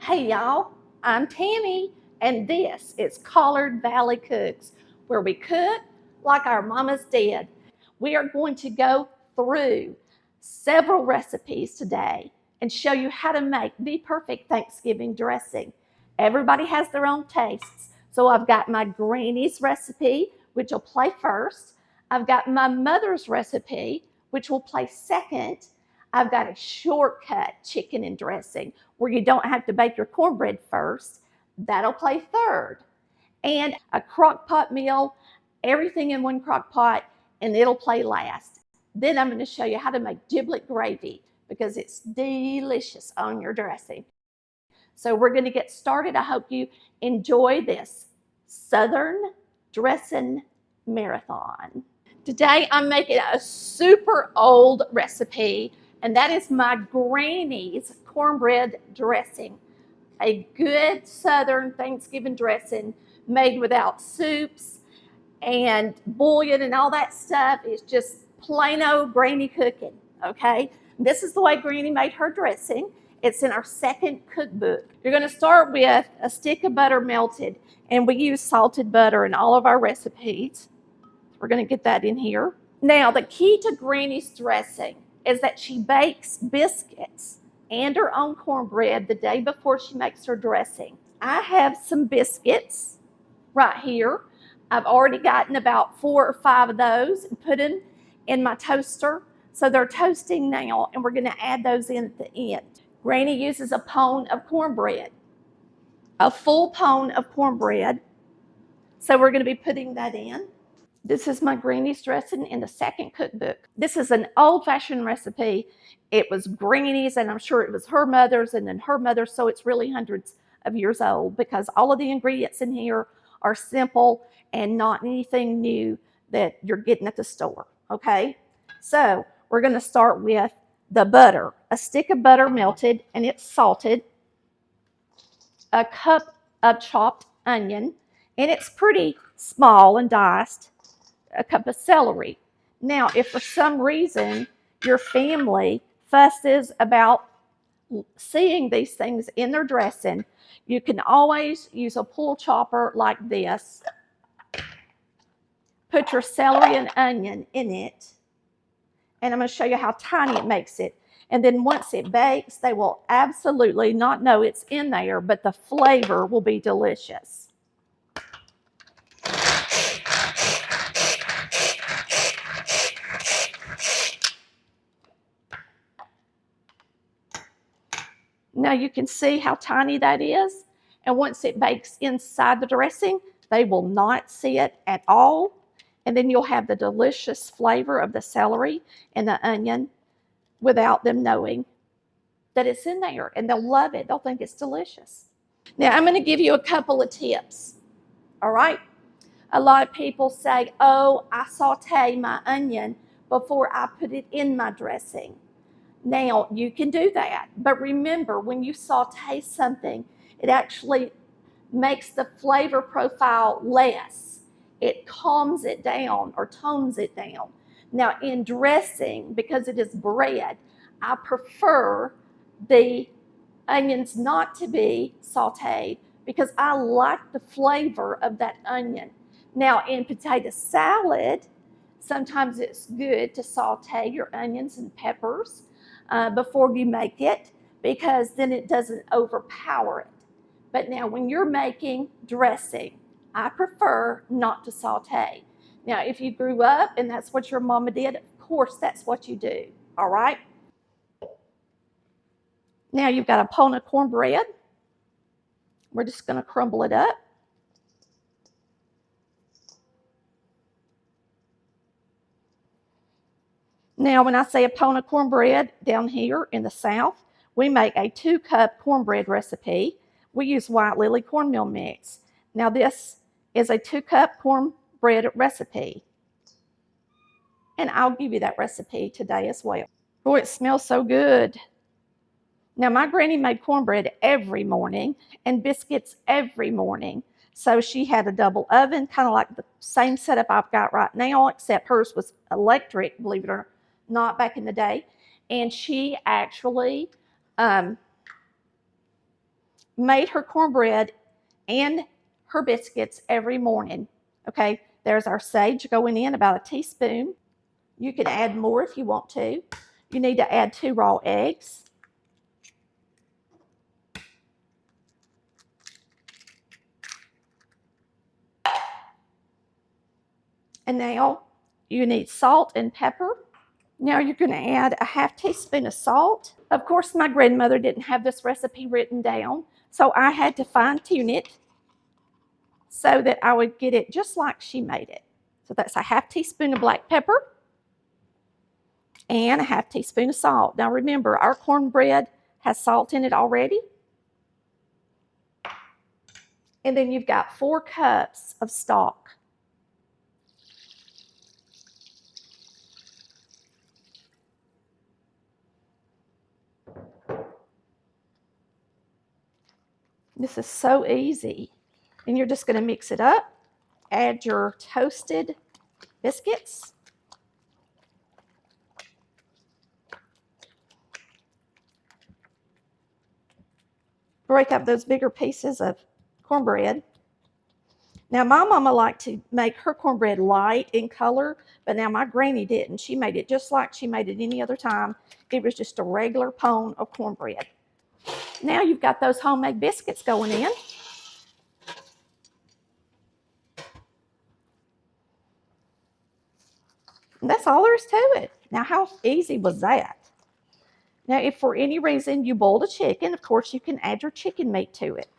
Hey y'all, I'm Tammy, and this is Collard Valley Cooks, where we cook like our mamas did. We are going to go through several recipes today and show you how to make the perfect Thanksgiving dressing. Everybody has their own tastes, so I've got my granny's recipe, which will play first. I've got my mother's recipe, which will play second. I've got a shortcut chicken and dressing where you don't have to bake your cornbread first. That'll play third. And a crockpot meal, everything in one crockpot, and it'll play last. Then I'm going to show you how to make giblet gravy because it's delicious on your dressing. So we're going to get started. I hope you enjoy this Southern dressing marathon. Today I'm making a super old recipe, and that is my granny's cornbread dressing. A good Southern Thanksgiving dressing made without soups and bouillon and all that stuff. It's just plain old granny cooking, okay? This is the way Granny made her dressing. It's in our second cookbook. You're gonna start with a stick of butter melted, and we use salted butter in all of our recipes. We're gonna get that in here. Now, the key to Granny's dressing is that she bakes biscuits and her own cornbread the day before she makes her dressing. I have some biscuits right here. I've already gotten about 4 or 5 of those and put them in my toaster. So they're toasting now, and we're gonna add those in at the end. Granny uses a pound of cornbread, a full pound of cornbread. So we're gonna be putting that in. This is my Granny's dressing in the second cookbook. This is an old-fashioned recipe. It was Granny's, and I'm sure it was her mother's, and then her mother's, so it's really hundreds of years old because all of the ingredients in here are simple and not anything new that you're getting at the store, okay? So we're gonna start with the butter. A stick of butter melted, and it's salted. A cup of chopped onion, and it's pretty small and diced. A cup of celery. Now, if for some reason your family fusses about seeing these things in their dressing, you can always use a pull chopper like this. Put your celery and onion in it, and I'm going to show you how tiny it makes it. And then once it bakes, they will absolutely not know it's in there, but the flavor will be delicious. Now you can see how tiny that is. And once it bakes inside the dressing, they will not see it at all. And then you'll have the delicious flavor of the celery and the onion without them knowing that it's in there. And they'll love it. They'll think it's delicious. Now I'm going to give you a couple of tips. All right? A lot of people say, oh, I saute my onion before I put it in my dressing. Now, you can do that, but remember, when you saute something, it actually makes the flavor profile less. It calms it down or tones it down. Now, in dressing, because it is bread, I prefer the onions not to be sauteed because I like the flavor of that onion. Now, in potato salad, sometimes it's good to saute your onions and peppers before you make it, because then it doesn't overpower it. But now when you're making dressing, I prefer not to saute. Now, if you grew up and that's what your mama did, of course that's what you do, all right? Now you've got a pound of cornbread. We're just gonna crumble it up. Now, when I say a pound of cornbread down here in the South, we make a 2-cup cornbread recipe. We use white lily cornmeal mix. Now, this is a 2-cup cornbread recipe. And I'll give you that recipe today as well. Oh, it smells so good. Now, my granny made cornbread every morning and biscuits every morning. So she had a double oven, kind of like the same setup I've got right now, except hers was electric, believe it or not, back in the day. And she actually made her cornbread and her biscuits every morning. Okay, there's our sage going in, about a teaspoon. You can add more if you want to. You need to add 2 raw eggs. And now you need salt and pepper. Now you're going to add a 1/2 teaspoon of salt. Of course, my grandmother didn't have this recipe written down, so I had to fine-tune it so that I would get it just like she made it. So that's a 1/2 teaspoon of black pepper and a 1/2 teaspoon of salt. Now remember, our cornbread has salt in it already. And then you've got 4 cups of stock. This is so easy. And you're just going to mix it up. Add your toasted biscuits. Break up those bigger pieces of cornbread. Now, my mama liked to make her cornbread light in color, but now my granny didn't. She made it just like she made it any other time. It was just a regular pone of cornbread. Now you've got those homemade biscuits going in. And that's all there is to it. Now, how easy was that? Now, if for any reason you boiled a chicken, of course, you can add your chicken meat to it.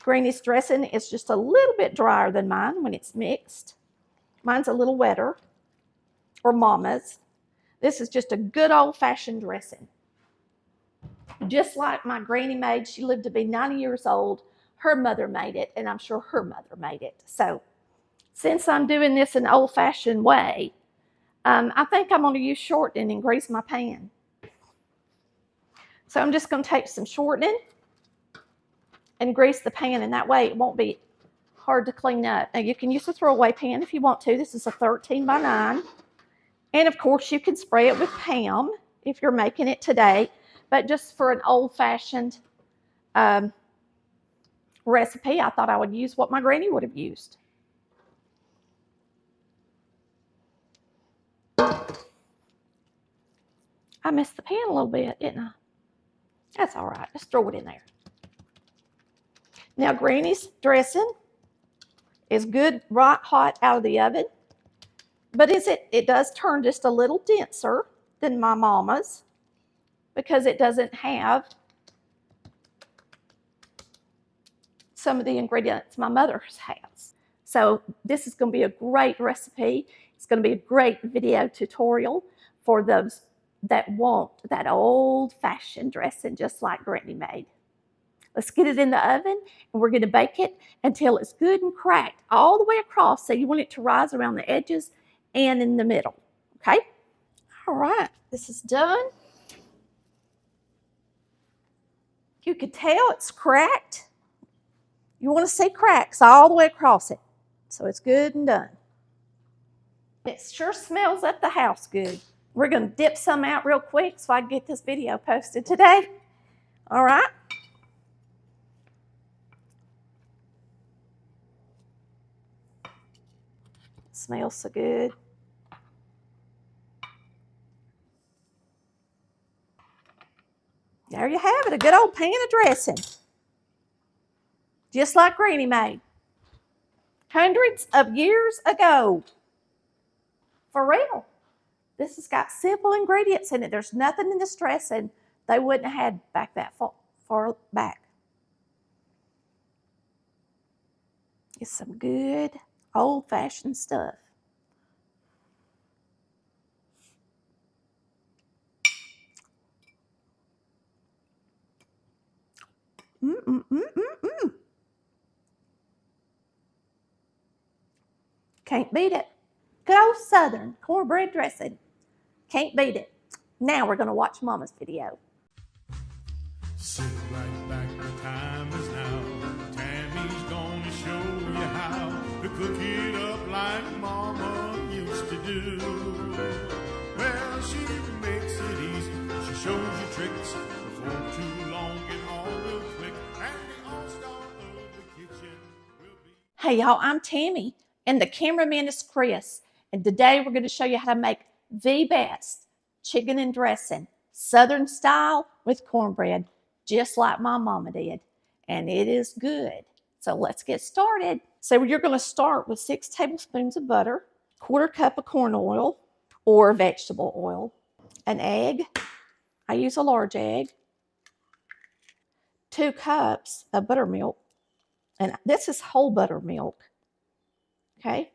Granny's dressing is just a little bit drier than mine when it's mixed. Mine's a little wetter, or Mama's. This is just a good old-fashioned dressing. Just like my granny made, she lived to be 90 years old. Her mother made it, and I'm sure her mother made it. So, since I'm doing this an old-fashioned way, I think I'm going to use shortening and grease my pan. So I'm just going to take some shortening and grease the pan, and that way it won't be hard to clean up. Now you can use a throwaway pan if you want to. This is a 13 by 9. And of course you can spray it with Pam if you're making it today. But just for an old-fashioned recipe, I thought I would use what my granny would have used. I missed the pan a little bit, didn't I? That's all right. Just throw it in there. Now, Granny's dressing is good, right hot out of the oven. But it does turn just a little denser than my Mama's because it doesn't have some of the ingredients my mother's has. So this is going to be a great recipe. It's going to be a great video tutorial for those that want that old-fashioned dressing just like Granny made. Let's get it in the oven, and we're going to bake it until it's good and cracked all the way across. So you want it to rise around the edges and in the middle, okay? All right, this is done. You can tell it's cracked. You want to see cracks all the way across it. So it's good and done. It sure smells up the house good. We're going to dip some out real quick so I can get this video posted today. All right. It smells so good. There you have it, a good old pan of dressing. Just like Granny made. Hundreds of years ago. For real. This has got simple ingredients in it. There's nothing in this dressing they wouldn't have had back that far back. It's some good old-fashioned stuff. Can't beat it. Good old Southern cornbread dressing. Can't beat it. Now we're going to watch Mama's video. Sit right back, the time is now. Tammy's gonna show you how to cook it up like Mama used to do. Well, she makes it easy. She shows you tricks. Before too long, it all will click, and the all-star of the kitchen will be. Hey y'all, I'm Tammy, and the cameraman is Chris, and today we're going to show you how to make the best chicken and dressing, Southern style with cornbread, just like my mama did, and it is good. So let's get started. So you're going to start with 6 tablespoons of butter, 1/4 cup of corn oil or vegetable oil, an egg, I use a large egg, 2 cups of buttermilk, and this is whole buttermilk, okay,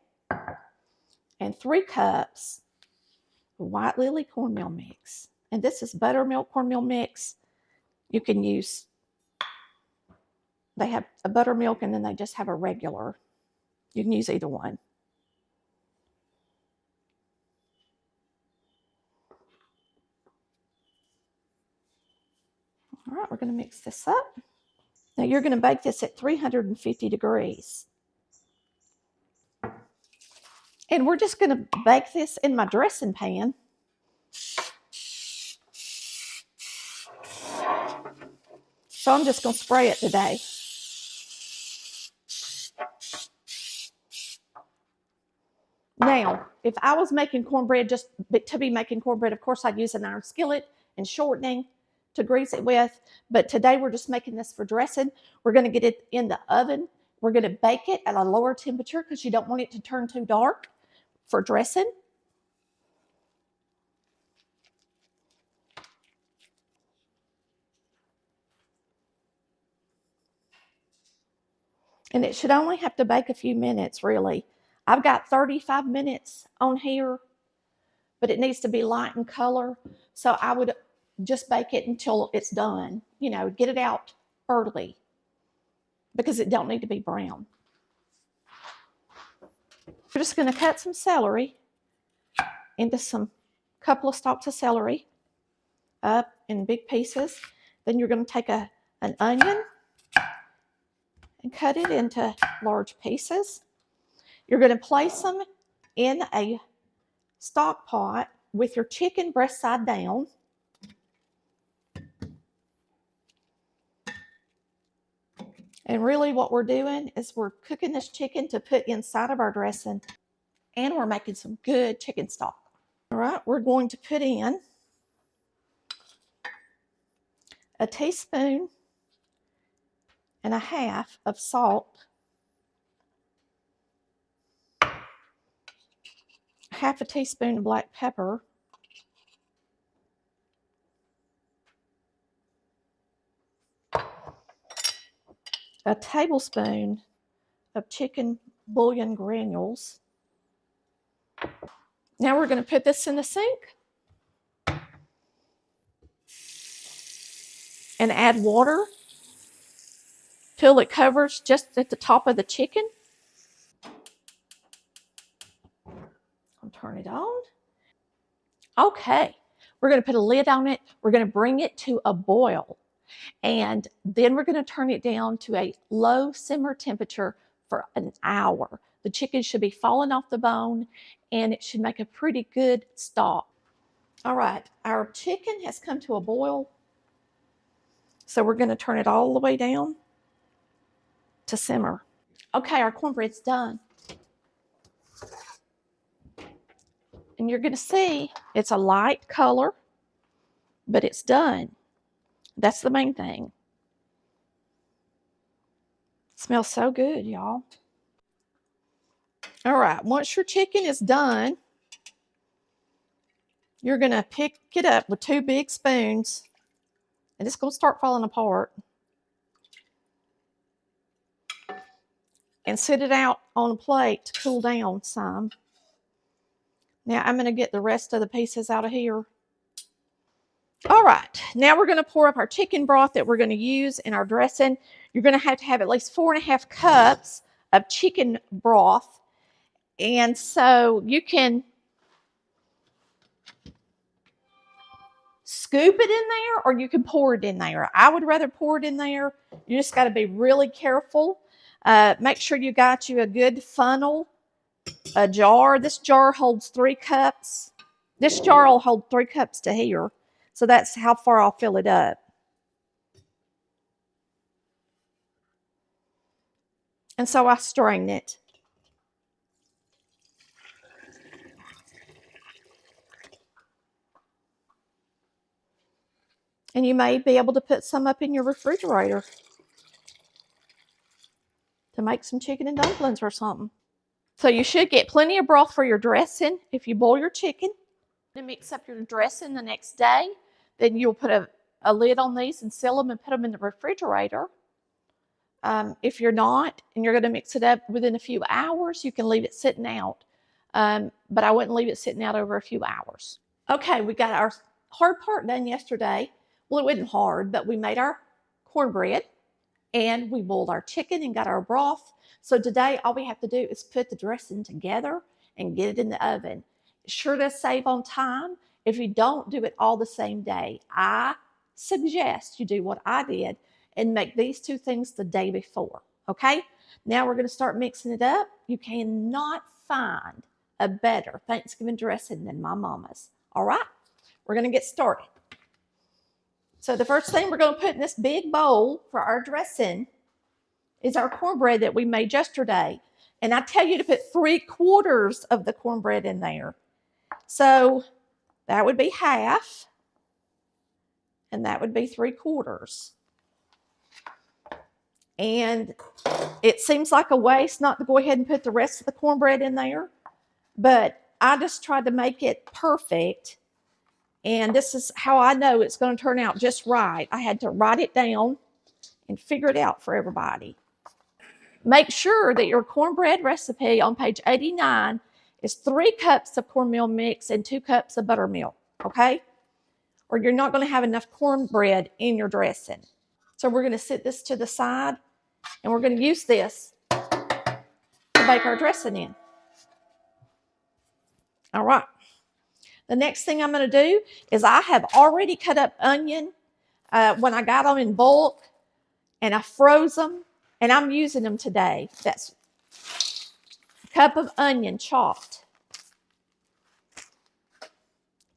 and 3 cups of white lily cornmeal mix. And this is buttermilk cornmeal mix. You can use, they have a buttermilk and then they just have a regular. You can use either one. All right, we're going to mix this up. Now you're going to bake this at 350 degrees. And we're just going to bake this in my dressing pan. So I'm just going to spray it today. Now, if I was making cornbread, just to be making cornbread, of course I'd use an iron skillet and shortening to grease it with. But today we're just making this for dressing. We're going to get it in the oven. We're going to bake it at a lower temperature because you don't want it to turn too dark for dressing. And it should only have to bake a few minutes, really. I've got 35 minutes on here, but it needs to be light in color. So I would just bake it until it's done. You know, get it out early because it don't need to be brown. We're just going to cut some celery into some couple of stalks of celery up in big pieces. Then you're going to take an onion and cut it into large pieces. You're going to place them in a stock pot with your chicken breast side down. And really what we're doing is we're cooking this chicken to put inside of our dressing, and we're making some good chicken stock. All right, we're going to put in a teaspoon and a half of salt, half a teaspoon of black pepper, a tablespoon of chicken bouillon granules. Now we're going to put this in the sink and add water till it covers just at the top of the chicken. I'll turn it on. Okay, we're going to put a lid on it. We're going to bring it to a boil. And then we're going to turn it down to a low simmer temperature for an hour. The chicken should be falling off the bone, and it should make a pretty good stock. All right, our chicken has come to a boil. So we're going to turn it all the way down to simmer. Okay, our cornbread's done. And you're going to see it's a light color, but it's done. That's the main thing. It smells so good, y'all. All right, once your chicken is done, you're going to pick it up with 2 big spoons, and it's going to start falling apart. And sit it out on a plate to cool down some. Now I'm going to get the rest of the pieces out of here. All right, now we're going to pour up our chicken broth that we're going to use in our dressing. You're going to have at least 4.5 cups of chicken broth. And so you can scoop it in there or you can pour it in there. I would rather pour it in there. You just got to be really careful. Make sure you got you a good funnel, a jar. This jar holds 3 cups. This jar will hold 3 cups to here. So that's how far I'll fill it up. And so I strain it. And you may be able to put some up in your refrigerator to make some chicken and dumplings or something. So you should get plenty of broth for your dressing if you boil your chicken. And mix up your dressing the next day. Then you'll put a lid on these and seal them and put them in the refrigerator. If you're not, and you're going to mix it up within a few hours, you can leave it sitting out. But I wouldn't leave it sitting out over a few hours. Okay, we got our hard part done yesterday. Well, it wasn't hard, but we made our cornbread and we boiled our chicken and got our broth. So today, all we have to do is put the dressing together and get it in the oven. It sure does save on time if you don't do it all the same day. I suggest you do what I did and make these two things the day before, okay? Now we're going to start mixing it up. You cannot find a better Thanksgiving dressing than my mama's. All right, we're going to get started. So the first thing we're going to put in this big bowl for our dressing is our cornbread that we made yesterday. And I tell you to put 3/4 of the cornbread in there. So that would be half, and that would be 3/4. And it seems like a waste not to go ahead and put the rest of the cornbread in there, but I just tried to make it perfect. And this is how I know it's going to turn out just right. I had to write it down and figure it out for everybody. Make sure that your cornbread recipe on page 89 is 3 cups of cornmeal mix and 2 cups of buttermilk, okay? Or you're not going to have enough cornbread in your dressing. So we're going to set this to the side, and we're going to use this to bake our dressing in. All right. The next thing I'm going to do is I have already cut up onion when I got them in bulk, and I froze them, and I'm using them today. That's a cup of onion chopped.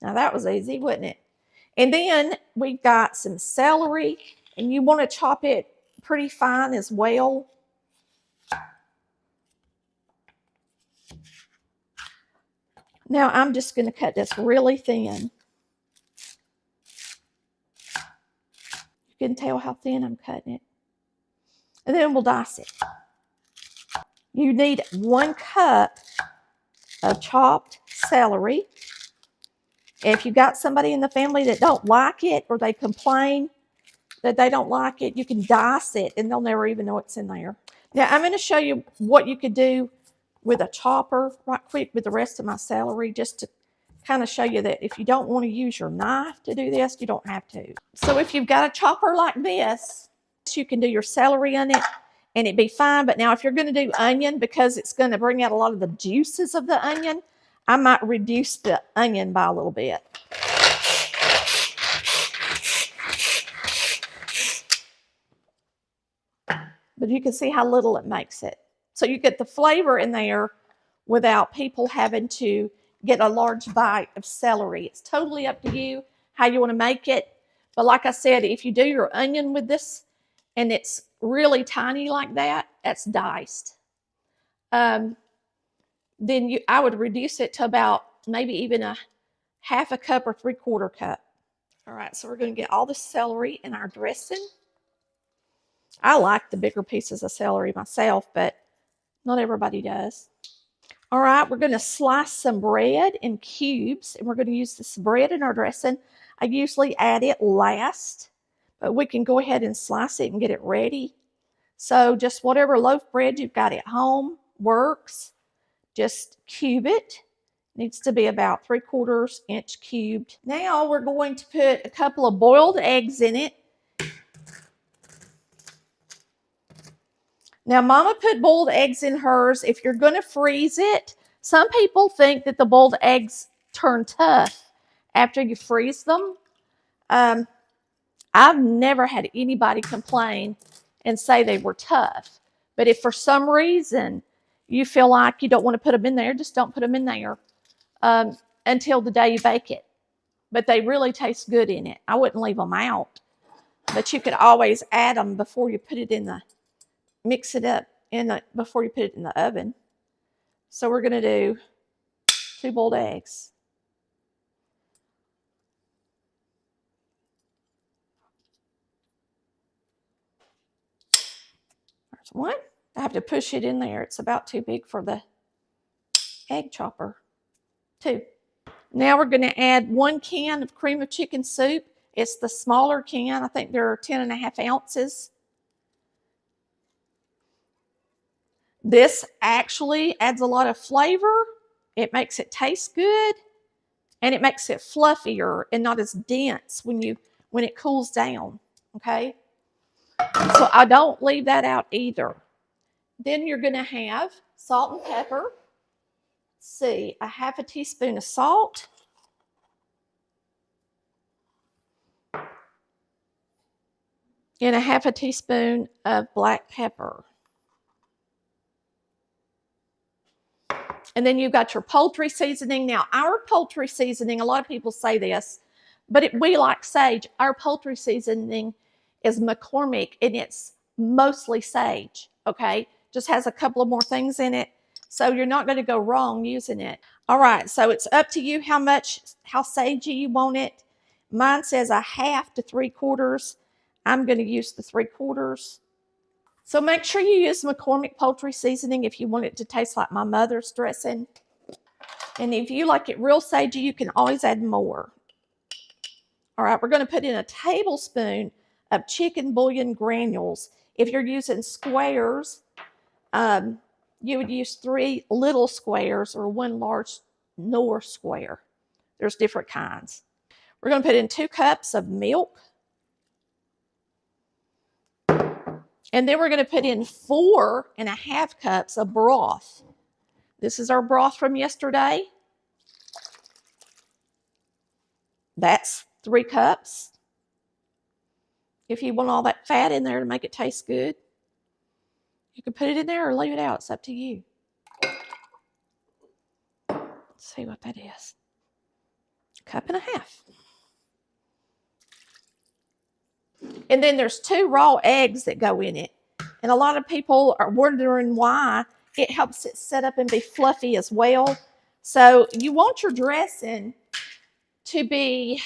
Now that was easy, wasn't it? And then we've got some celery, and you want to chop it pretty fine as well. Now I'm just going to cut this really thin. You can tell how thin I'm cutting it. And then we'll dice it. You need 1 cup of chopped celery. If you got somebody in the family that don't like it, or they complain that they don't like it, you can dice it and they'll never even know it's in there. Now I'm going to show you what you could do with a chopper right quick with the rest of my celery, just to kind of show you that if you don't want to use your knife to do this, you don't have to. So if you've got a chopper like this, you can do your celery on it and it'd be fine. But now if you're going to do onion, because it's going to bring out a lot of the juices of the onion, I might reduce the onion by a little bit. But you can see how little it makes it. So you get the flavor in there without people having to get a large bite of celery. It's totally up to you how you want to make it. But like I said, if you do your onion with this and it's really tiny like that, that's diced. Then I would reduce it to about maybe even a 1/2 cup or 3/4 cup. All right, so we're going to get all the celery in our dressing. I like the bigger pieces of celery myself, but not everybody does. All right, we're going to slice some bread in cubes, and we're going to use this bread in our dressing. I usually add it last, but we can go ahead and slice it and get it ready. So just whatever loaf bread you've got at home works. Just cube it. Needs to be about 3/4 inch cubed. Now we're going to put a couple of boiled eggs in it. Now, Mama put boiled eggs in hers. If you're going to freeze it, some people think that the boiled eggs turn tough after you freeze them. I've never had anybody complain and say they were tough. But if for some reason you feel like you don't want to put them in there, just don't put them in there until the day you bake it. but they really taste good in it. I wouldn't leave them out, but you could always add them before you put it in the, mix it up before you put it in the oven. So we're going to do 2 boiled eggs. There's 1. I have to push it in there. It's about too big for the egg chopper. 2. Now we're going to add 1 can of cream of chicken soup. It's the smaller can. I think there are 10.5 ounces. This actually adds a lot of flavor. It makes it taste good, and it makes it fluffier and not as dense when it cools down. Okay, so I don't leave that out either. Then you're going to have salt and pepper. Let's see, a 1/2 teaspoon of salt. And a 1/2 teaspoon of black pepper. And then you've got your poultry seasoning. Now, our poultry seasoning, a lot of people say this, but we like sage. Our poultry seasoning is McCormick, and it's mostly sage, okay? Just has a couple of more things in it, so you're not going to go wrong using it. All right, so it's up to you how sagey you want it. Mine says a 1/2 to 3/4. I'm going to use the 3/4. So make sure you use McCormick poultry seasoning if you want it to taste like my mother's dressing. And if you like it real sagey, you can always add more. All right, we're going to put in a tablespoon of chicken bouillon granules. If you're using squares, you would use 3 little squares or 1 large Knorr square. There's different kinds. We're going to put in 2 cups of milk. And then we're going to put in 4.5 cups of broth. This is our broth from yesterday. That's 3 cups. If you want all that fat in there to make it taste good, you can put it in there or leave it out. It's up to you. Let's see what that is. 1.5 cups. And then there's 2 raw eggs that go in it. And a lot of people are wondering why. It helps it set up and be fluffy as well. So you want your dressing to be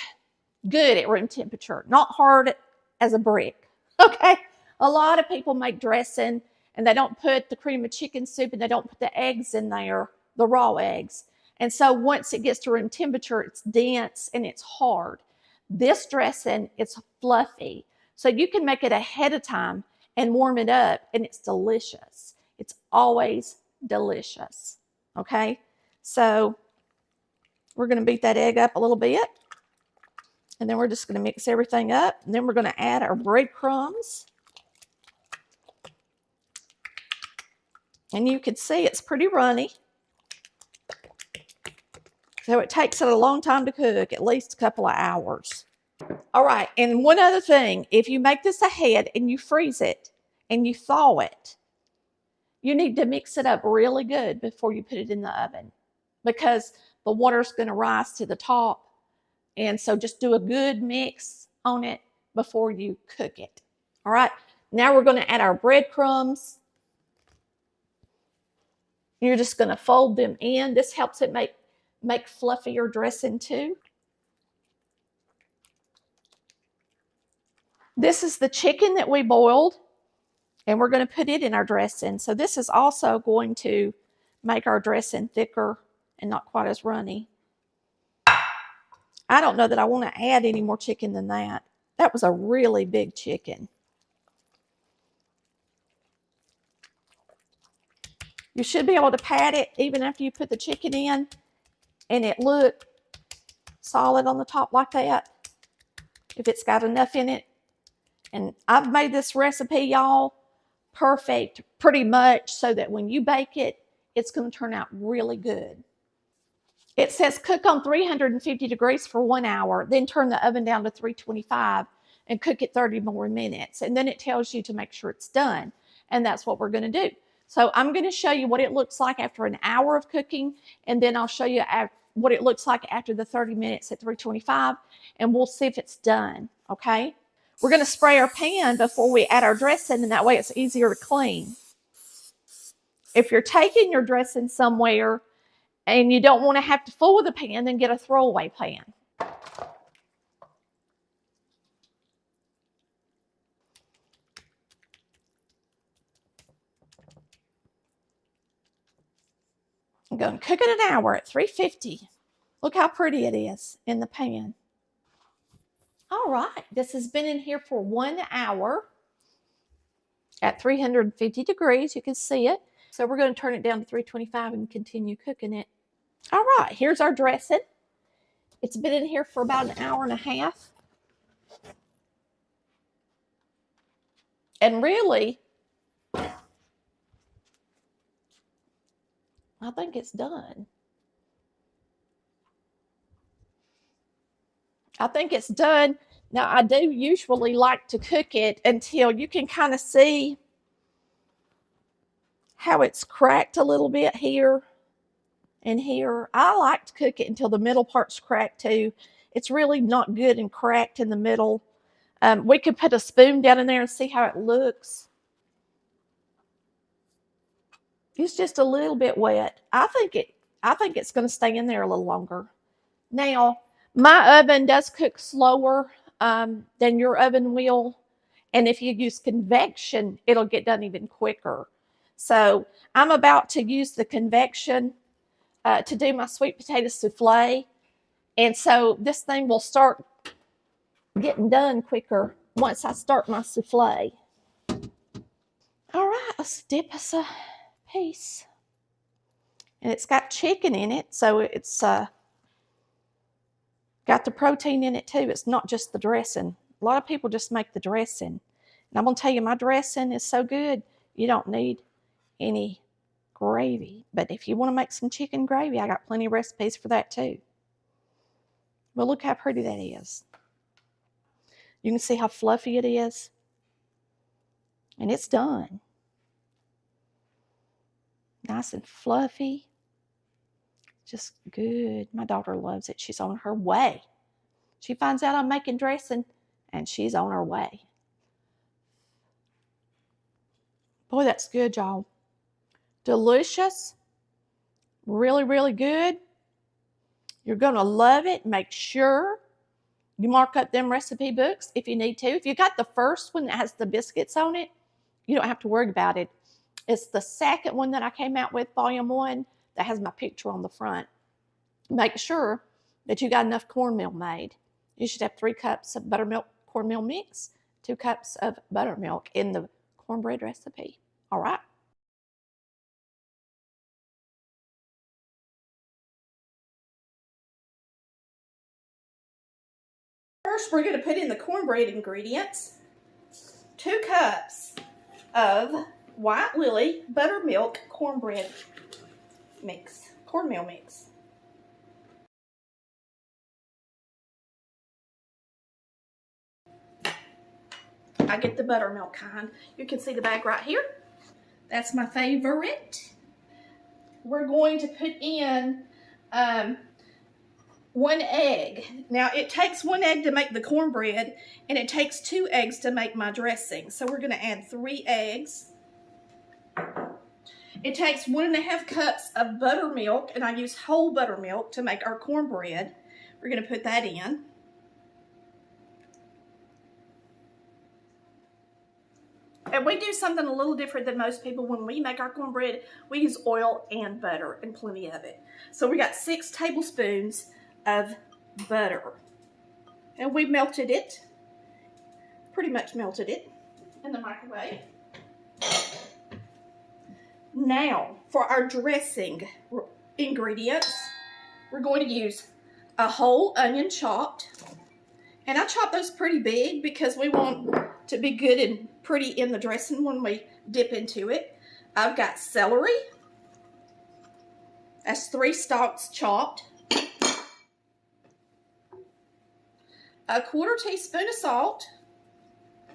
good at room temperature, not hard as a brick. Okay? A lot of people make dressing and they don't put the cream of chicken soup and they don't put the eggs in there, the raw eggs. And so once it gets to room temperature, it's dense and it's hard. This dressing, it's fluffy. So you can make it ahead of time and warm it up, and it's delicious. It's always delicious. Okay? So we're going to beat that egg up a little bit. And then we're just going to mix everything up. And then we're going to add our breadcrumbs. And you can see it's pretty runny. So it takes it a long time to cook, at least a couple of hours. All right, and one other thing, if you make this ahead and you freeze it and you thaw it, you need to mix it up really good before you put it in the oven because the water's going to rise to the top. And so just do a good mix on it before you cook it. All right, now we're going to add our breadcrumbs. You're just going to fold them in. This helps it make fluffier dressing too. This is the chicken that we boiled, and we're going to put it in our dressing. So this is also going to make our dressing thicker and not quite as runny. I don't know that I want to add any more chicken than that. That was a really big chicken. You should be able to pat it even after you put the chicken in, and it look solid on the top like that, if it's got enough in it. And I've made this recipe, y'all, perfect pretty much so that when you bake it, it's going to turn out really good. It says cook on 350 degrees for 1 hour, then turn the oven down to 325 and cook it 30 more minutes. And then it tells you to make sure it's done. And that's what we're going to do. So I'm going to show you what it looks like after an hour of cooking, and then I'll show you what it looks like after the 30 minutes at 325, and we'll see if it's done, okay? We're going to spray our pan before we add our dressing, and that way it's easier to clean. If you're taking your dressing somewhere and you don't want to have to fool the pan, then get a throwaway pan. I'm going to cook it an hour at 350. Look how pretty it is in the pan. All right, this has been in here for 1 hour at 350 degrees. You can see it. So we're going to turn it down to 325 and continue cooking it. All right, here's our dressing. It's been in here for about an hour and a half. And really, I think it's done. I think it's done. Now, I do usually like to cook it until you can kind of see how it's cracked a little bit here and here. I like to cook it until the middle part's cracked too. It's really not good and cracked in the middle. We could put a spoon down in there and see how it looks. It's just a little bit wet. I think it's going to stay in there a little longer. Now, my oven does cook slower than your oven will. And if you use convection, it'll get done even quicker. So I'm about to use the convection to do my sweet potato souffle. And so this thing will start getting done quicker once I start my souffle. All right, let's dip us a piece. And it's got chicken in it, so it's got the protein in it too. It's not just the dressing. A lot of people just make the dressing. And I'm going to tell you, my dressing is so good, you don't need any gravy. But if you want to make some chicken gravy, I got plenty of recipes for that too. But look how pretty that is. You can see how fluffy it is. And it's done. Nice and fluffy. Just good. My daughter loves it. She's on her way. She finds out I'm making dressing, and she's on her way. Boy, that's good, y'all. Delicious. Really, really good. You're going to love it. Make sure you mark up them recipe books if you need to. If you got the first one that has the biscuits on it, you don't have to worry about it. It's the second one that I came out with, volume 1, that has my picture on the front. Make sure that you got enough cornmeal made. You should have 3 cups of buttermilk cornmeal mix, 2 cups of buttermilk in the cornbread recipe. All right. First, we're going to put in the cornbread ingredients. 2 cups of White Lily buttermilk cornbread mix, cornmeal mix. I get the buttermilk kind. You can see the bag right here. That's my favorite. We're going to put in 1 egg. Now, it takes 1 egg to make the cornbread, and it takes 2 eggs to make my dressing. So we're going to add 3 eggs. It takes 1.5 cups of buttermilk, and I use whole buttermilk to make our cornbread. We're going to put that in. And we do something a little different than most people. When we make our cornbread, we use oil and butter, and plenty of it. So we got 6 tablespoons of butter. And we melted it, pretty much melted it in the microwave. Now, for our dressing ingredients, we're going to use a whole onion chopped. And I chop those pretty big because we want to be good and pretty in the dressing when we dip into it. I've got celery. That's 3 stalks chopped. A 1/4 teaspoon of salt.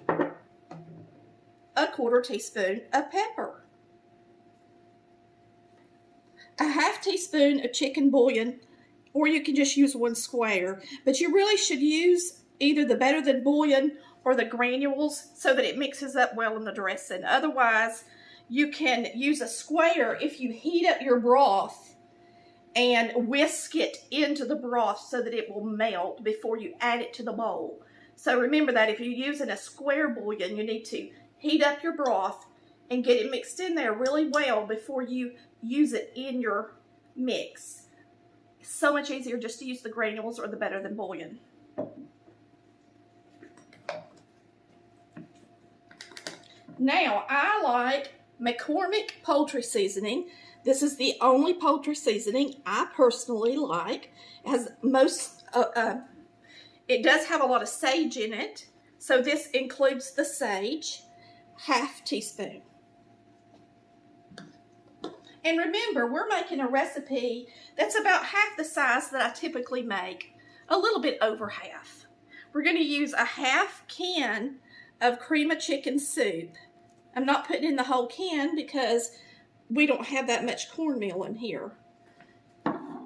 A 1/4 teaspoon of pepper. A 1/2 teaspoon of chicken bouillon or you can just use 1 square. But you really should use either the Better Than Bouillon or the granules so that it mixes up well in the dressing. Otherwise, you can use a square if you heat up your broth and whisk it into the broth so that it will melt before you add it to the bowl. So remember that if you're using a square bouillon, you need to heat up your broth and get it mixed in there really well before you use it in your mix. It's so much easier just to use the granules or the Better Than Bouillon. Now, I like McCormick poultry seasoning. This is the only poultry seasoning I personally like. It has it does have a lot of sage in it, so this includes the sage, 1/2 teaspoon. And remember, we're making a recipe that's about half the size that I typically make, a little bit over half. We're going to use a 1/2 can of cream of chicken soup. I'm not putting in the whole can because we don't have that much cornmeal in here.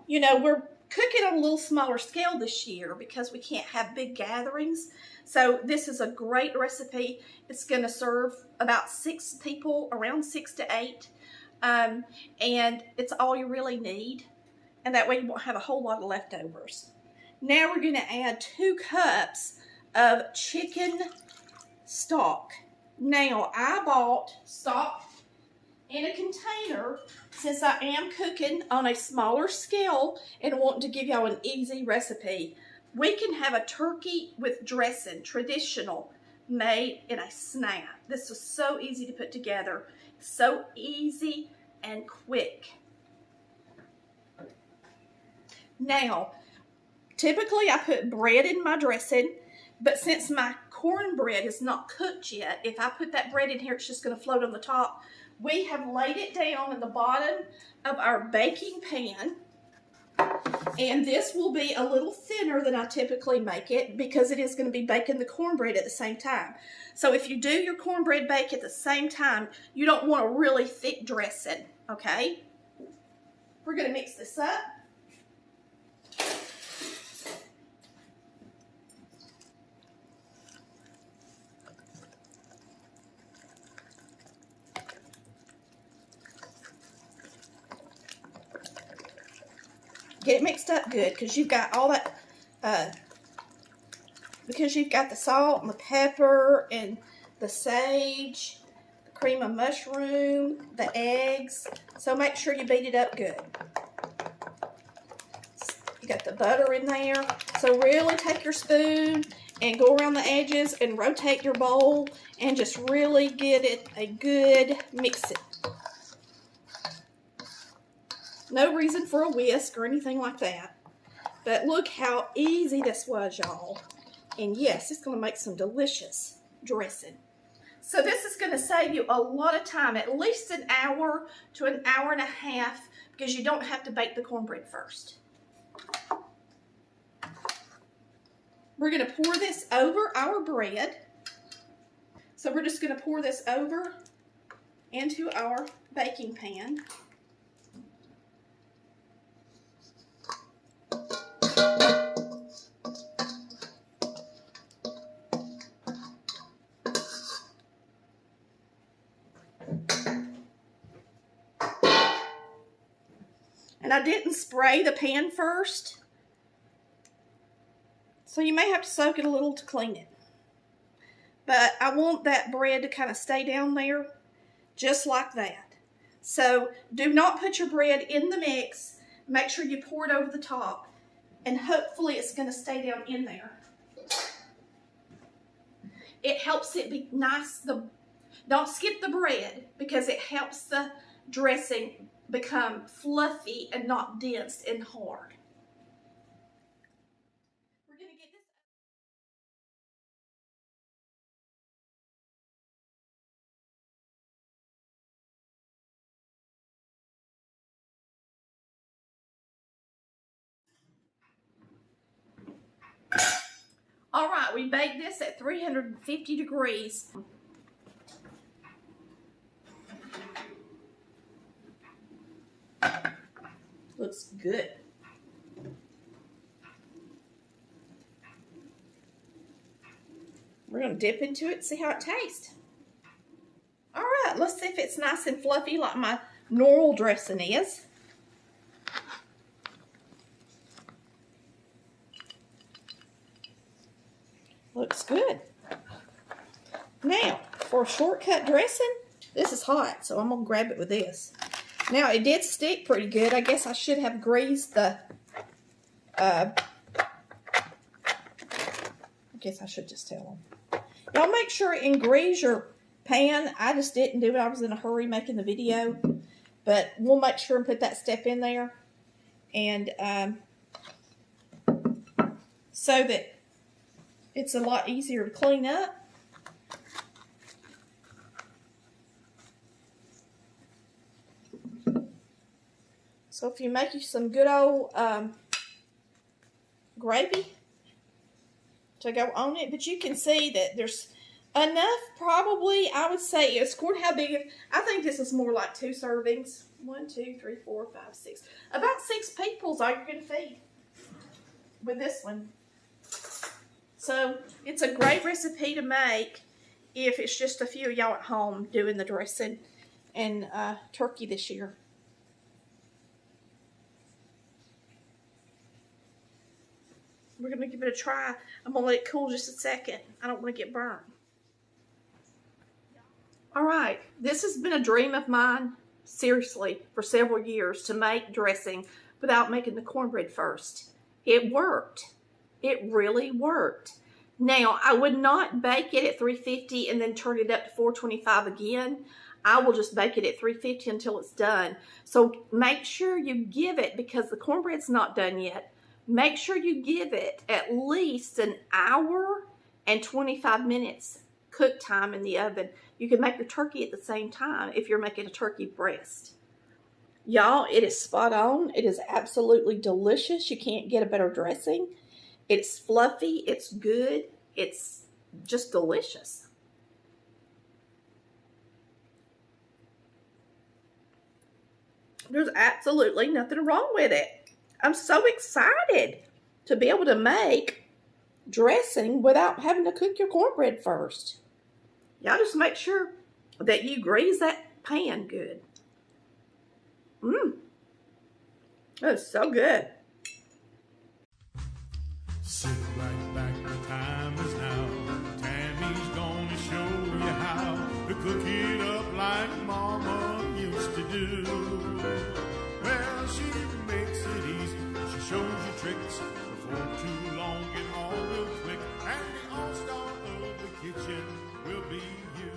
You know, we're cooking on a little smaller scale this year because we can't have big gatherings. So this is a great recipe. It's going to serve about 6 people, around 6 to 8. And it's all you really need. And that way you won't have a whole lot of leftovers. Now we're going to add 2 cups of chicken stock. Now, I bought stock in a container since I am cooking on a smaller scale and want to give y'all an easy recipe. We can have a turkey with dressing, traditional, made in a snap. This is so easy to put together, so easy and quick. Now, typically I put bread in my dressing, but since my cornbread is not cooked yet, if I put that bread in here, it's just going to float on the top. We have laid it down in the bottom of our baking pan, and this will be a little thinner than I typically make it because it is going to be baking the cornbread at the same time. So if you do your cornbread bake at the same time, you don't want a really thick dressing, okay? We're going to mix this up. Get it mixed up good because you've got all that, because you've got the salt and the pepper and the sage, the cream of mushroom, the eggs. So make sure you beat it up good. You got the butter in there. So really take your spoon and go around the edges and rotate your bowl and just really get it a good mixing. No reason for a whisk or anything like that. But look how easy this was, y'all. And yes, it's going to make some delicious dressing. So this is going to save you a lot of time, at least an hour to an hour and a half, because you don't have to bake the cornbread first. We're going to pour this over our bread. So we're just going to pour this over into our baking pan. And I didn't spray the pan first, so you may have to soak it a little to clean it. But I want that bread to kind of stay down there, just like that. So do not put your bread in the mix. Make sure you pour it over the top, and hopefully it's going to stay down in there. It helps it be nice. Don't skip the bread because it helps the dressing become fluffy and not dense and hard. We're going to get this. All right, we baked this at 350 degrees. Looks good. We're going to dip into it and see how it tastes. All right, let's see if it's nice and fluffy like my normal dressing is. Looks good. Now, for a shortcut dressing, this is hot, so I'm going to grab it with this. Now, it did stick pretty good. I guess I should have greased the, I guess I should just tell them. Y'all make sure and grease your pan. I just didn't do it. I was in a hurry making the video. But we'll make sure and put that step in there. And so that it's a lot easier to clean up. So if you make you some good old gravy to go on it, but you can see that there's enough, probably, I would say, it's according to how big, I think this is more like 2 servings. 1, 2, 3, 4, 5, 6. About 6 people's all you're going to feed with this one. So it's a great recipe to make if it's just a few of y'all at home doing the dressing and turkey this year. We're going to give it a try. I'm going to let it cool just a second. I don't want to get burned. All right, this has been a dream of mine, seriously, for several years, to make dressing without making the cornbread first. It worked. It really worked. Now, I would not bake it at 350 and then turn it up to 425 again. I will just bake it at 350 until it's done. So make sure you give it, because the cornbread's not done yet, make sure you give it at least an hour and 25 minutes cook time in the oven. You can make your turkey at the same time if you're making a turkey breast. Y'all, it is spot on. It is absolutely delicious. You can't get a better dressing. It's fluffy. It's good. It's just delicious. There's absolutely nothing wrong with it. I'm so excited to be able to make dressing without having to cook your cornbread first. Y'all just make sure that you grease that pan good. That's so good. Sit right back, the time is now. Tammy's gonna show you how to cook it up like Mama used to do. Well, she makes it easy. She shows you tricks before too long and all real quick. And the all-star of the kitchen will be you.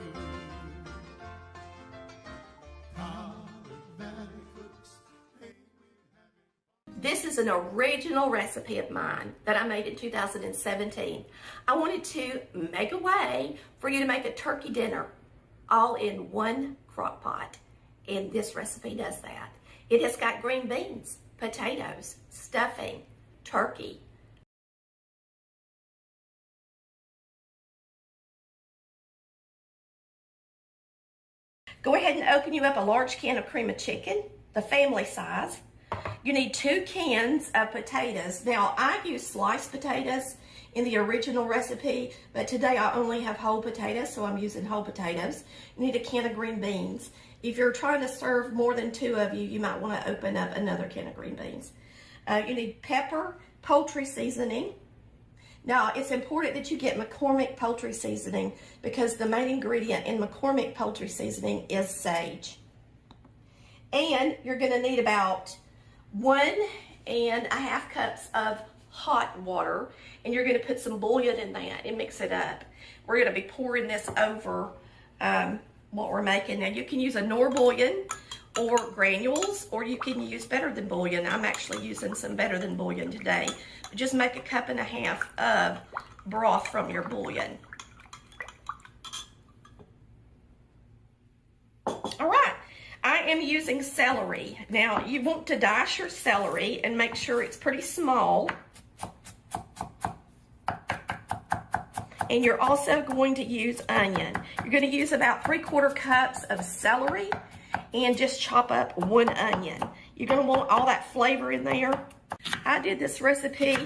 This is an original recipe of mine that I made in 2017. I wanted to make a way for you to make a turkey dinner all in one crock pot, and this recipe does that. It has got green beans, potatoes, stuffing, turkey. Go ahead and open you up a large can of cream of chicken, the family size. You need 2 cans of potatoes. Now, I use sliced potatoes in the original recipe, but today I only have whole potatoes, so I'm using whole potatoes. You need a can of green beans. If you're trying to serve more than 2 of you, you might want to open up another can of green beans. You need pepper, poultry seasoning. Now, it's important that you get McCormick poultry seasoning, because the main ingredient in McCormick poultry seasoning is sage. And you're going to need about 1.5 cups of hot water, and you're going to put some bouillon in that and mix it up. We're going to be pouring this over what we're making. Now, you can use a Knorr bouillon or granules, or you can use Better Than bouillon. I'm actually using some Better Than bouillon today. But just make 1.5 cups of broth from your bouillon. All right. I am using celery. Now, you want to dice your celery and make sure it's pretty small. And you're also going to use onion. You're going to use about 3/4 cups of celery and just chop up 1 onion. You're going to want all that flavor in there. I did this recipe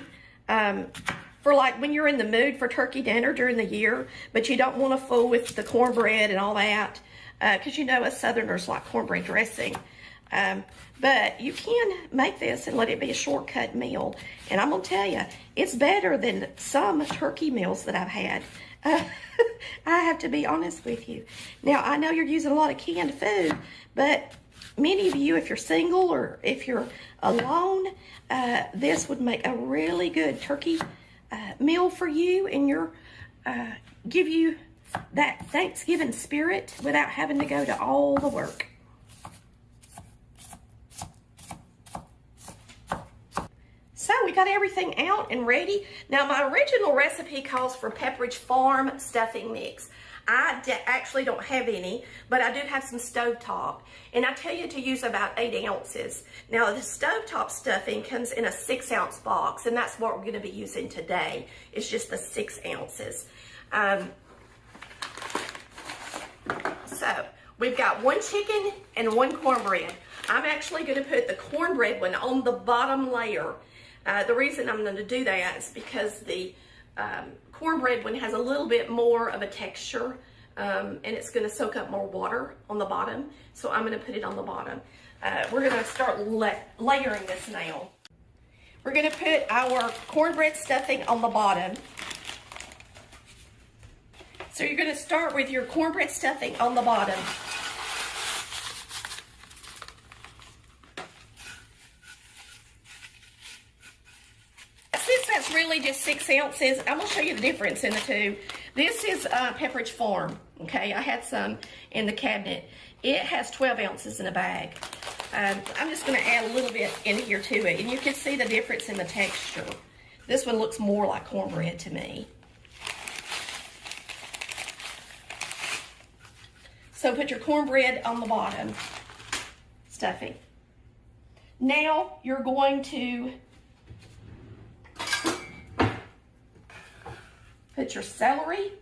for like when you're in the mood for turkey dinner during the year, but you don't want to fool with the cornbread and all that, because you know us Southerners like cornbread dressing. But you can make this and let it be a shortcut meal. And I'm going to tell you, it's better than some turkey meals that I've had. I have to be honest with you. Now, I know you're using a lot of canned food, but many of you, if you're single or if you're alone, this would make a really good turkey meal for you, and give you that Thanksgiving spirit without having to go to all the work. So we got everything out and ready. Now my original recipe calls for Pepperidge Farm stuffing mix. I actually don't have any, but I do have some stovetop. And I tell you to use about 8 ounces. Now the stovetop stuffing comes in a 6-ounce box, and that's what we're gonna be using today. It's just the 6 ounces. So we've got 1 chicken and 1 cornbread. I'm actually gonna put the cornbread one on the bottom layer. The reason I'm gonna do that is because the cornbread one has a little bit more of a texture, and it's going to soak up more water on the bottom, so I'm going to put it on the bottom. We're going to start layering this now. We're going to put our cornbread stuffing on the bottom. So you're going to start with your cornbread stuffing on the bottom. Since that's really just 6 ounces, I'm going to show you the difference in the two. This is Pepperidge Farm, okay? I had some in the cabinet. It has 12 ounces in a bag. I'm just going to add a little bit in here to it, and you can see the difference in the texture. This one looks more like cornbread to me. So put your cornbread on the bottom, stuffing. Now you're going to put your celery,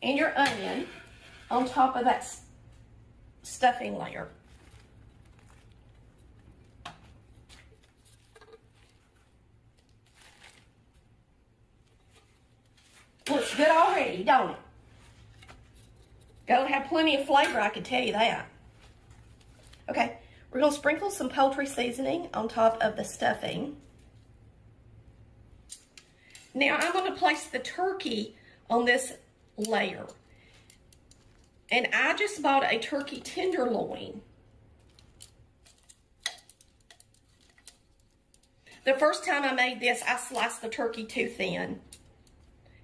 and your onion on top of that stuffing layer. Looks good already, don't it? Gonna have plenty of flavor, I can tell you that. Okay. We're going to sprinkle some poultry seasoning on top of the stuffing. Now I'm going to place the turkey on this layer. And I just bought a turkey tenderloin. The first time I made this, I sliced the turkey too thin.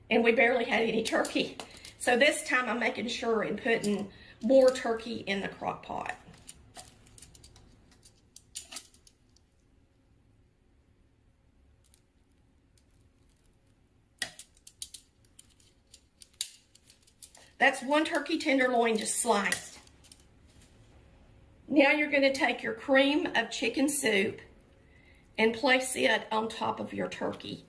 And we barely had any turkey. So this time I'm making sure and putting more turkey in the crock pot. That's 1 turkey tenderloin just sliced. Now you're going to take your cream of chicken soup and place it on top of your turkey.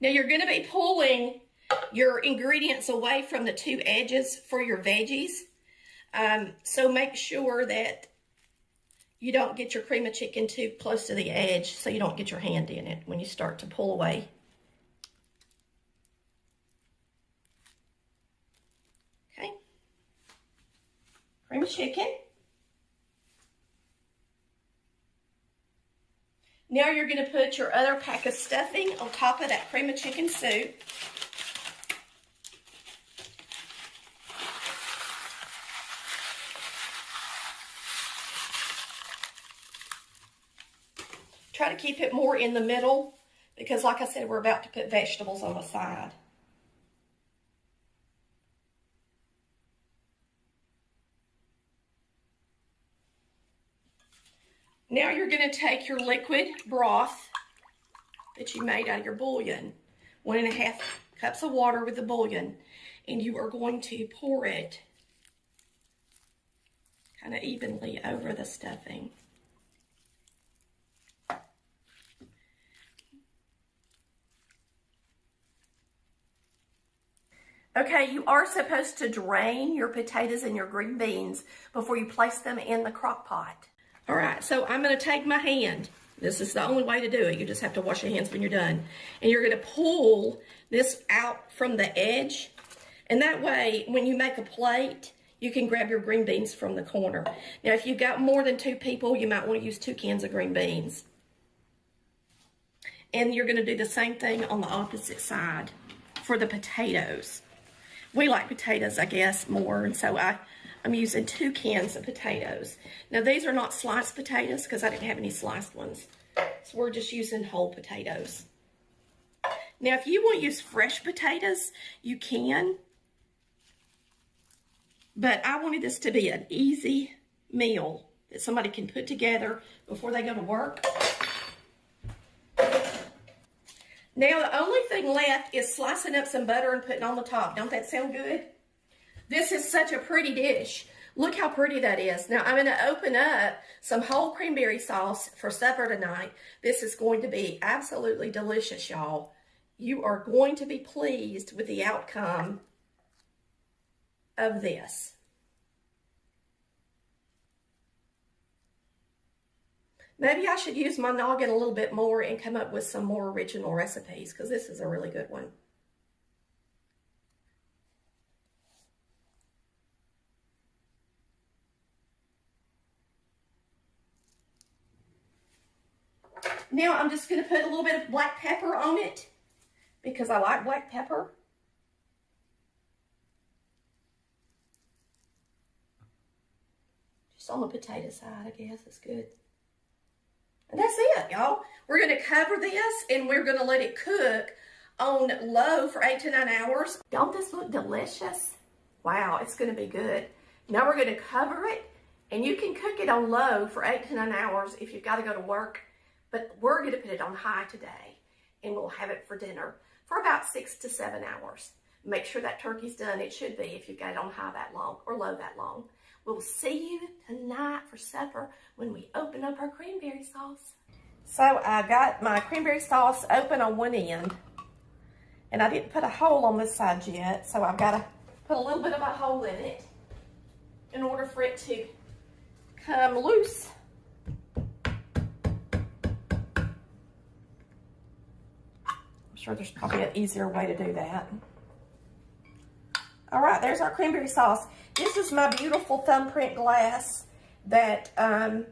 Now you're going to be pulling your ingredients away from the 2 edges for your veggies. So make sure that you don't get your cream of chicken too close to the edge so you don't get your hand in it when you start to pull away. Okay. Cream of chicken. Now you're going to put your other pack of stuffing on top of that cream of chicken soup. Try to keep it more in the middle because, like I said, we're about to put vegetables on the side. Now you're going to take your liquid broth that you made out of your bouillon, 1.5 cups of water with the bouillon, and you are going to pour it kind of evenly over the stuffing. Okay, you are supposed to drain your potatoes and your green beans before you place them in the crock pot. All right, so I'm gonna take my hand. This is the only way to do it. You just have to wash your hands when you're done. And you're gonna pull this out from the edge. And that way, when you make a plate, you can grab your green beans from the corner. Now, if you've got more than 2 people, you might want to use 2 cans of green beans. And you're gonna do the same thing on the opposite side for the potatoes. We like potatoes, I guess, more, and so I'm using 2 cans of potatoes. Now, these are not sliced potatoes because I didn't have any sliced ones. So we're just using whole potatoes. Now, if you want to use fresh potatoes, you can. But I wanted this to be an easy meal that somebody can put together before they go to work. Now, the only thing left is slicing up some butter and putting on the top. Don't that sound good? This is such a pretty dish. Look how pretty that is. Now, I'm going to open up some whole cranberry sauce for supper tonight. This is going to be absolutely delicious, y'all. You are going to be pleased with the outcome of this. Maybe I should use my noggin a little bit more and come up with some more original recipes, because this is a really good one. Now I'm just going to put a little bit of black pepper on it because I like black pepper. Just on the potato side, I guess. It's good. And that's it, y'all. We're going to cover this and we're going to let it cook on low for 8 to 9 hours. Don't this look delicious? Wow, it's going to be good. Now we're going to cover it, and you can cook it on low for 8 to 9 hours if you've got to go to work. But we're going to put it on high today, and we'll have it for dinner for about 6 to 7 hours. Make sure that turkey's done. It should be if you've got it on high that long or low that long. We'll see you tonight for supper when we open up our cranberry sauce. So I got my cranberry sauce open on one end, and I didn't put a hole on this side yet, so I've got to put a little bit of a hole in it in order for it to come loose. I'm sure there's probably an easier way to do that. All right, there's our cranberry sauce. This is my beautiful thumbprint glass that I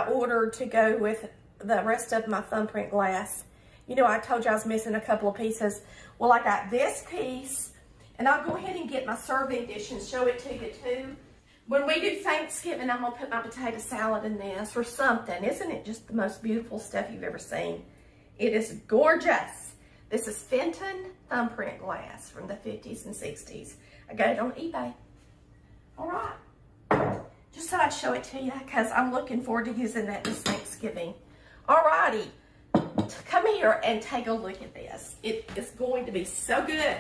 ordered to go with the rest of my thumbprint glass. You know, I told you I was missing a couple of pieces. Well, I got this piece, and I'll go ahead and get my serving dish and show it to you too. When we do Thanksgiving, I'm gonna put my potato salad in this or something. Isn't it just the most beautiful stuff you've ever seen? It is gorgeous. This is Fenton thumbprint glass from the 50s and 60s. I got it on eBay. All right. Just thought I'd show it to you because I'm looking forward to using that this Thanksgiving. All righty. Come here and take a look at this. It is going to be so good.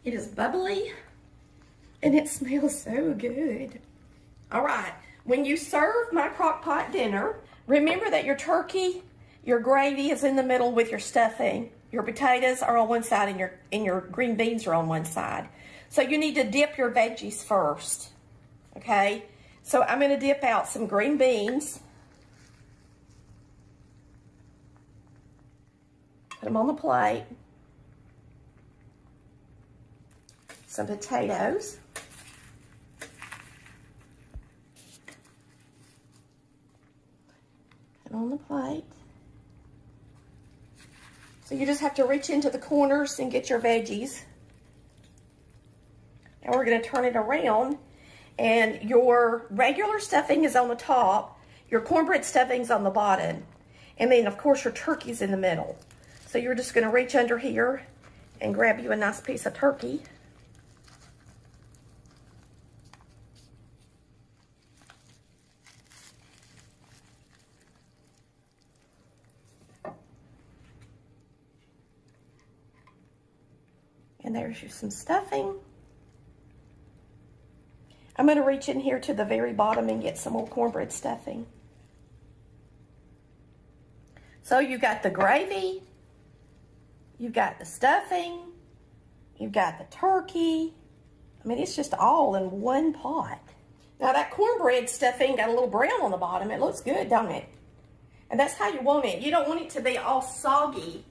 It is bubbly and it smells so good. All right, when you serve my crock pot dinner, remember that your turkey, your gravy is in the middle with your stuffing. Your potatoes are on one side and your green beans are on one side. So you need to dip your veggies first, okay? So I'm gonna dip out some green beans. Put them on the plate. Some potatoes. Put on the plate. So you just have to reach into the corners and get your veggies. And we're going to turn it around. And your regular stuffing is on the top. Your cornbread stuffing is on the bottom. And then, of course, your turkey's in the middle. So you're just going to reach under here and grab you a nice piece of turkey. And there's some stuffing. I'm going to reach in here to the very bottom and get some more cornbread stuffing. So you got the gravy, you've got the stuffing, you've got the turkey. I mean, it's just all in one pot. Now that cornbread stuffing got a little brown on the bottom. It looks good, don't it? And that's how you want it. You don't want it to be all soggy.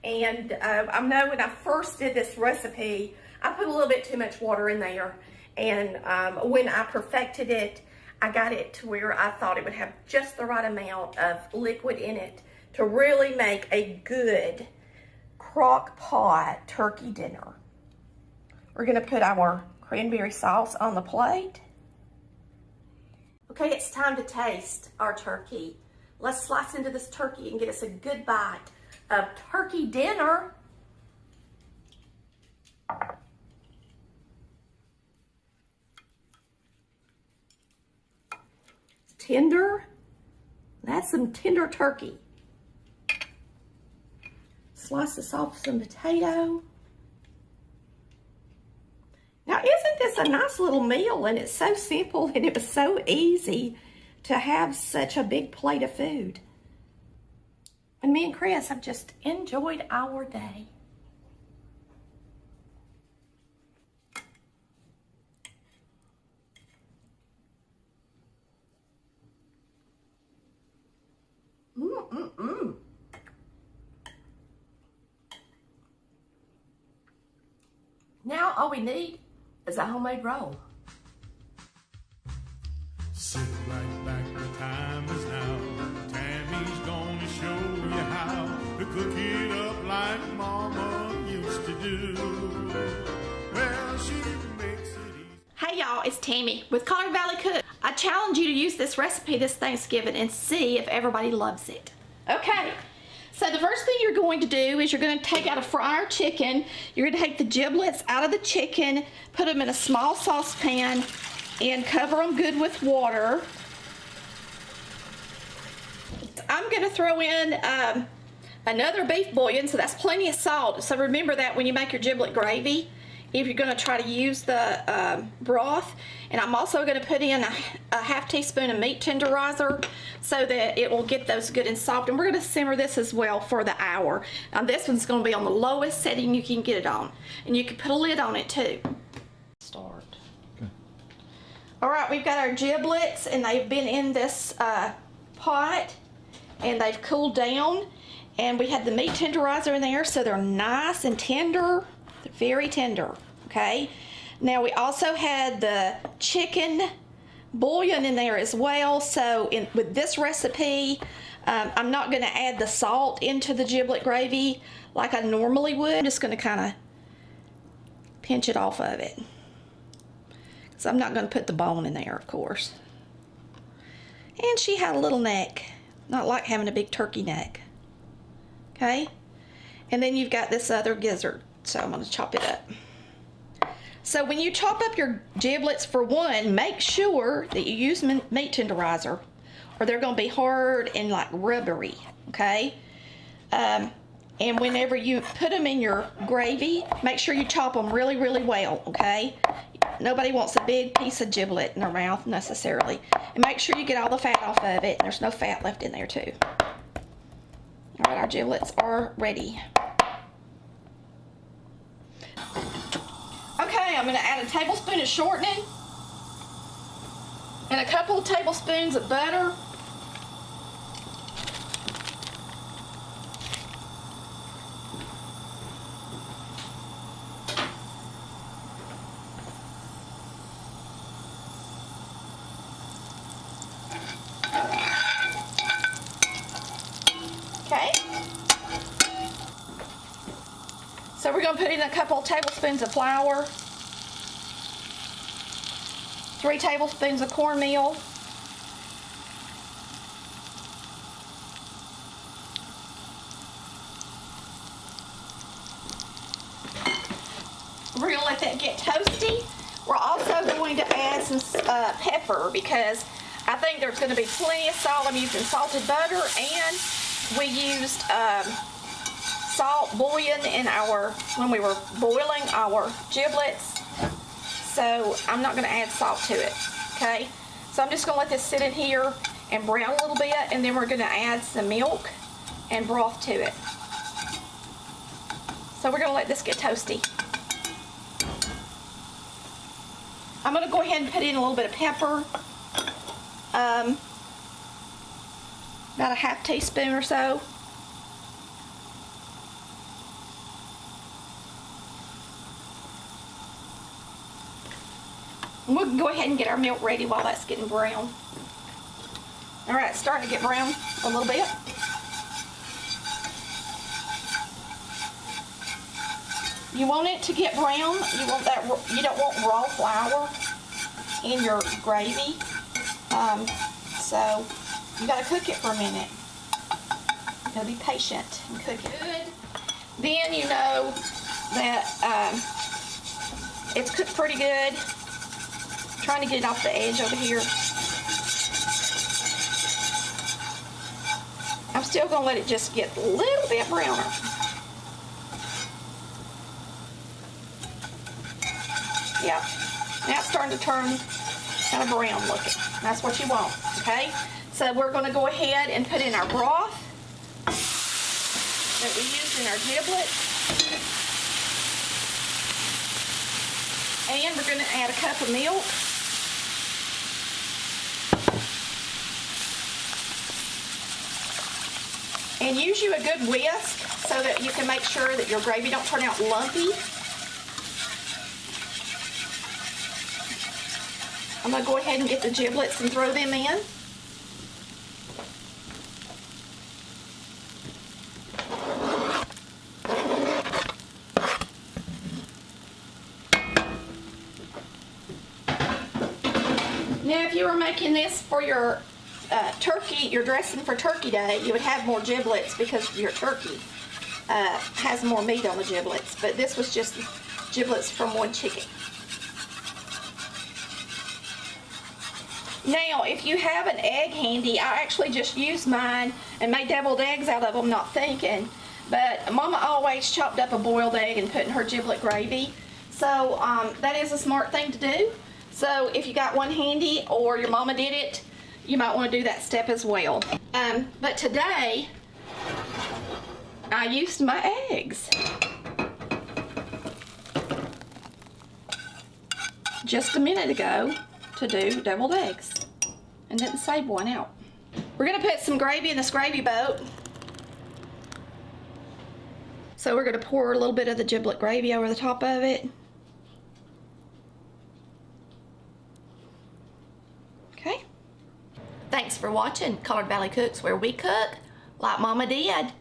And I know when I first did this recipe, I put a little bit too much water in there. And when I perfected it, I got it to where I thought it would have just the right amount of liquid in it to really make a good Crockpot turkey dinner. We're gonna put our cranberry sauce on the plate. Okay, it's time to taste our turkey. Let's slice into this turkey and get us a good bite of turkey dinner. Tender. That's some tender turkey. Slice this off some potato. Now, isn't this a nice little meal? And it's so simple and it was so easy to have such a big plate of food. And me and Chris have just enjoyed our day. Now all we need is a homemade roll. Sit right back, the time is now. Tammy's gonna show you how to cook it up like Mama used to do. Well, she makes it easy. Hey y'all, it's Tammy with Cornbread Valley Cook. I challenge you to use this recipe this Thanksgiving and see if everybody loves it. Okay, so the first thing you're going to do is you're going to take out a fryer chicken. You're going to take the giblets out of the chicken, put them in a small saucepan, and cover them good with water. I'm going to throw in another beef bouillon, so that's plenty of salt. So remember that when you make your giblet gravy, if you're going to try to use the broth. And I'm also going to put in a half teaspoon of meat tenderizer so that it will get those good and soft. And we're going to simmer this as well for the hour. Now this one's going to be on the lowest setting you can get it on. And you can put a lid on it too. Start. Okay. All right, we've got our giblets and they've been in this pot and they've cooled down. And we had the meat tenderizer in there, so they're nice and tender. They're very tender, okay? Now we also had the chicken bouillon in there as well. So with this recipe, I'm not going to add the salt into the giblet gravy like I normally would. I'm just going to kind of pinch it off of it. So I'm not going to put the bone in there, of course. And she had a little neck. Not like having a big turkey neck. Okay? And then you've got this other gizzard. So I'm going to chop it up. So when you chop up your giblets, for one, make sure that you use meat tenderizer or they're going to be hard and like rubbery, okay? And whenever you put them in your gravy, make sure you chop them really, really well, okay? Nobody wants a big piece of giblet in their mouth necessarily. And make sure you get all the fat off of it. There's no fat left in there too. All right, our giblets are ready. Okay, I'm going to add a tablespoon of shortening and a couple of tablespoons of butter. Okay. So we're going to put in a couple of tablespoons of flour, 3 tablespoons of cornmeal, we're going to let that get toasty. We're also going to add some pepper because I think there's going to be plenty of salt. I'm using salted butter, and we used salt bouillon in when we were boiling our giblets. so I'm not gonna add salt to it, okay? So I'm just gonna let this sit in here and brown a little bit, and then we're gonna add some milk and broth to it. So we're gonna let this get toasty. I'm gonna go ahead and put in a little bit of pepper, about a half teaspoon or so. And we'll go ahead and get our milk ready while that's getting brown. All right, it's starting to get brown a little bit. You want it to get brown. You want that. You don't want raw flour in your gravy. So you got to cook it for a minute. You got to be patient and cook it good. Then you know that it's cooked pretty good. I'm trying to get it off the edge over here. I'm still going to let it just get a little bit browner. Yeah, now it's starting to turn kind of brown looking. That's what you want, okay? So we're going to go ahead and put in our broth that we used in our giblet. And we're going to add a cup of milk. And use you a good whisk so that you can make sure that your gravy don't turn out lumpy. I'm going to go ahead and get the giblets and throw them in. Now, if you were making this for your turkey, your dressing for Turkey Day, you would have more giblets because your turkey has more meat on the giblets. But this was just giblets from one chicken. Now, if you have an egg handy, I actually just used mine and made deviled eggs out of them, not thinking. But Mama always chopped up a boiled egg and put in her giblet gravy. So that is a smart thing to do. So if you got one handy or your mama did it, you might want to do that step as well. But today, I used my eggs. Just a minute ago to do deviled eggs and didn't save one out. We're gonna put some gravy in this gravy boat. So we're gonna pour a little bit of the giblet gravy over the top of it. Okay. Thanks for watching Collard Valley Cooks, where we cook like Mama did.